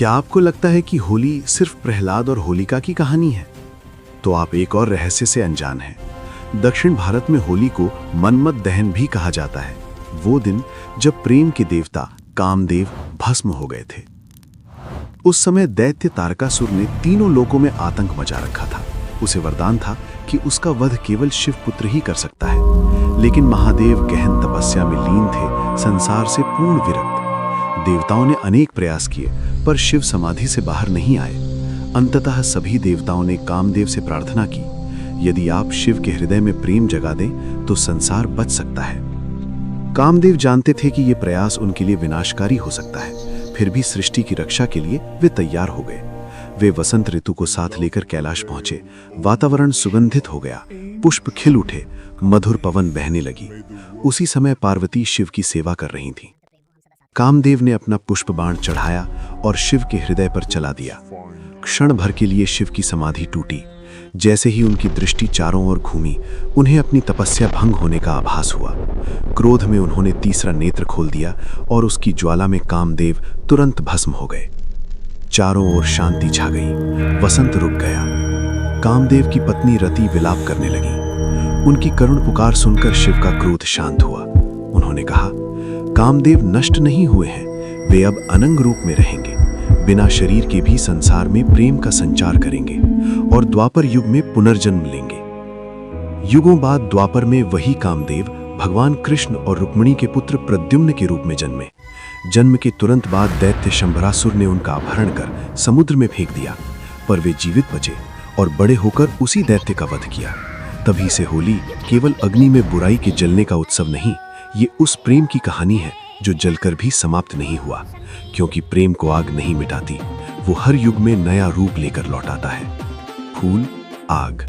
क्या आपको लगता है कि होली सिर्फ प्रहलाद और होलिका की कहानी है? तो आप एक और रहस्य से अनजान हैं। दक्षिण भारत में होली को मन्मथ दहन भी कहा जाता है, वो दिन जब प्रेम के देवता कामदेव भस्म हो गए थे। उस समय दैत्य तारकासुर ने तीनों लोकों में आतंक मचा रखा था। उसे वरदान था कि उसका वध केवल शिवपुत्र ही कर सकता है, लेकिन महादेव गहन तपस्या में लीन थे, संसार से पूर्ण विरक्त। देवताओं ने अनेक प्रयास किए, पर शिव समाधि से बाहर नहीं आए। अंततः सभी देवताओं ने कामदेव से प्रार्थना की, यदि आप शिव के हृदय में प्रेम जगा दें तो संसार बच सकता है। कामदेव जानते थे कि यह प्रयास उनके लिए विनाशकारी हो सकता है, फिर भी सृष्टि की रक्षा के लिए वे तैयार हो गए। वे वसंत ऋतु को साथ लेकर कैलाश पहुंचे। वातावरण सुगंधित हो गया, पुष्प खिल उठे, मधुर पवन बहने लगी। उसी समय पार्वती शिव की सेवा कर रही थी। कामदेव ने अपना पुष्प बाण चढ़ाया और शिव के हृदय पर चला दिया। क्षण भर के लिए शिव की समाधि टूटी। जैसे ही उनकी दृष्टि चारों ओर घूमी, उन्हें अपनी तपस्या भंग होने का आभास हुआ। क्रोध में उन्होंने तीसरा नेत्र खोल दिया और उसकी ज्वाला में कामदेव तुरंत भस्म हो गए। चारों ओर शांति छा गई, वसंत रुक गया। कामदेव की पत्नी रति विलाप करने लगी। उनकी करुण पुकार सुनकर शिव का क्रोध शांत हुआ। उन्होंने कहा, कामदेव नष्ट नहीं हुए हैं, वे अब अनंग रूप में रहेंगे, बिना शरीर के भी संसार में प्रेम का संचार करेंगे और द्वापर युग में पुनर्जन्म लेंगे। युगों बाद द्वापर में वही कामदेव भगवान कृष्ण और रुक्मिणी के पुत्र प्रद्युम्न के रूप में जन्मे। जन्म के तुरंत बाद दैत्य शंभरासुर ने उनका अपहरण कर समुद्र में फेंक दिया, पर वे जीवित बचे और बड़े होकर उसी दैत्य का वध किया। तभी से होली केवल अग्नि में बुराई के जलने का उत्सव नहीं, ये उस प्रेम की कहानी है जो जलकर भी समाप्त नहीं हुआ, क्योंकि प्रेम को आग नहीं मिटाती, वो हर युग में नया रूप लेकर लौटाता है। फूल, आग।